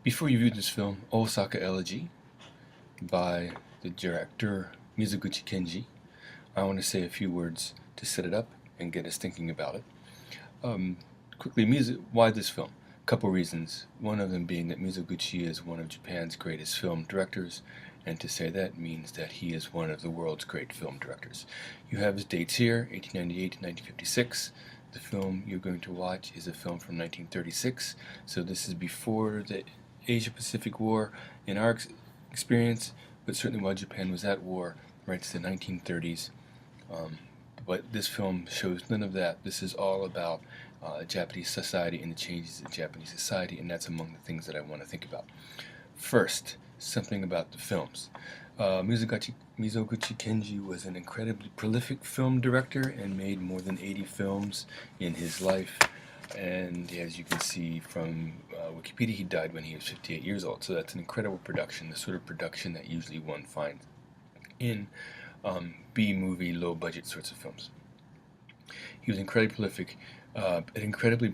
Before you view this film, Osaka Elegy, by the director Mizoguchi Kenji, I want to say a few words to set it up and get us thinking about it. Quickly, why this film? A couple reasons. One of them being that Mizoguchi is one of Japan's greatest film directors, and to say that means that he is one of the world's great film directors. You have his dates here, 1898 to 1956. The film you're going to watch is a film from 1936, so this is before the Asia-Pacific War in our experience, but certainly while Japan was at war, right to the 1930s. But this film shows none of that. This is all about Japanese society and the changes in Japanese society, and that's among the things that I want to think about. First, something about the films. Mizoguchi Kenji was an incredibly prolific film director and made more than 80 films in his life. And as you can see from Wikipedia, he died when he was 58 years old. So that's an incredible production, the sort of production that usually one finds in B-movie, low-budget sorts of films. He was incredibly prolific, and incredibly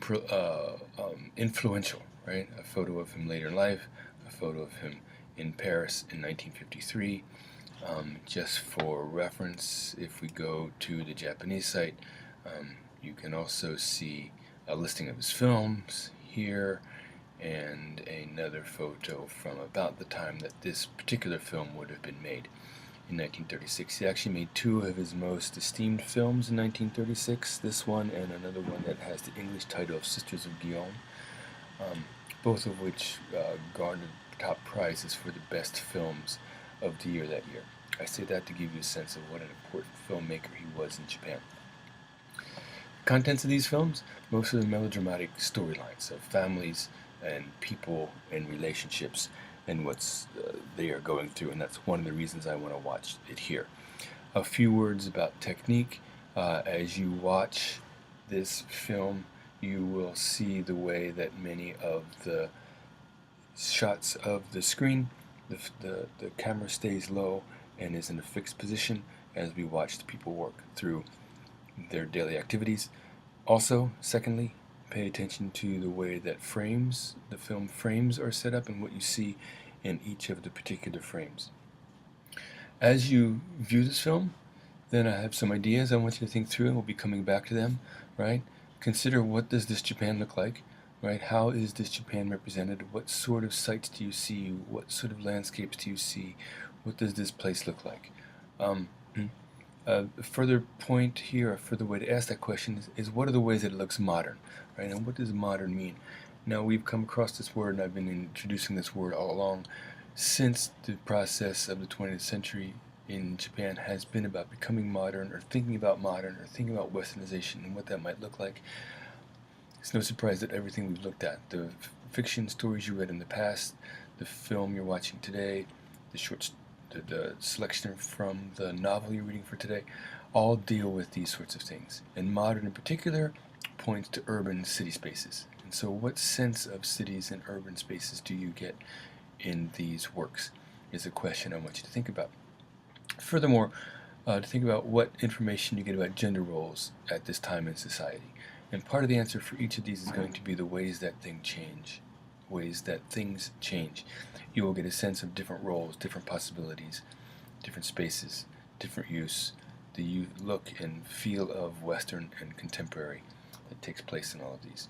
influential, right? A photo of him later in life, a photo of him in Paris in 1953. Just for reference, if we go to the Japanese site, you can also see a listing of his films here, and another photo from about the time that this particular film would have been made in 1936. He actually made two of his most esteemed films in 1936, this one and another one that has the English title of Sisters of Guillaume, both of which garnered top prizes for the best films of the year that year. I say that to give you a sense of what an important filmmaker he was in Japan. Contents of these films, most of the melodramatic storylines of families and people and relationships and what they are going through, and that's one of the reasons I want to watch it here. A few words about technique. As you watch this film, you will see the way that many of the shots of the screen, the camera stays low and is in a fixed position as we watch the people work through their daily activities. Also, secondly, pay attention to the way that the film frames are set up and what you see in each of the particular frames. As you view this film, then I have some ideas I want you to think through, and we'll be coming back to them, right? Consider, what does this Japan look like, right? How is this Japan represented? What sort of sights do you see? What sort of landscapes do you see? What does this place look like? A further point here, a further way to ask that question is what are the ways that it looks modern, right? And what does modern mean? Now, we've come across this word, and I've been introducing this word all along since the process of the 20th century in Japan has been about becoming modern, or thinking about westernization and what that might look like. It's no surprise that everything we've looked at, the fiction stories you read in the past, the film you're watching today, the selection from the novel you're reading for today, all deal with these sorts of things. And modern in particular points to urban city spaces. And so what sense of cities and urban spaces do you get in these works is a question I want you to think about. Furthermore, to think about what information you get about gender roles at this time in society. And part of the answer for each of these is going to be the ways that things change. You will get a sense of different roles, different possibilities, different spaces, different use, the look and feel of Western and contemporary that takes place in all of these.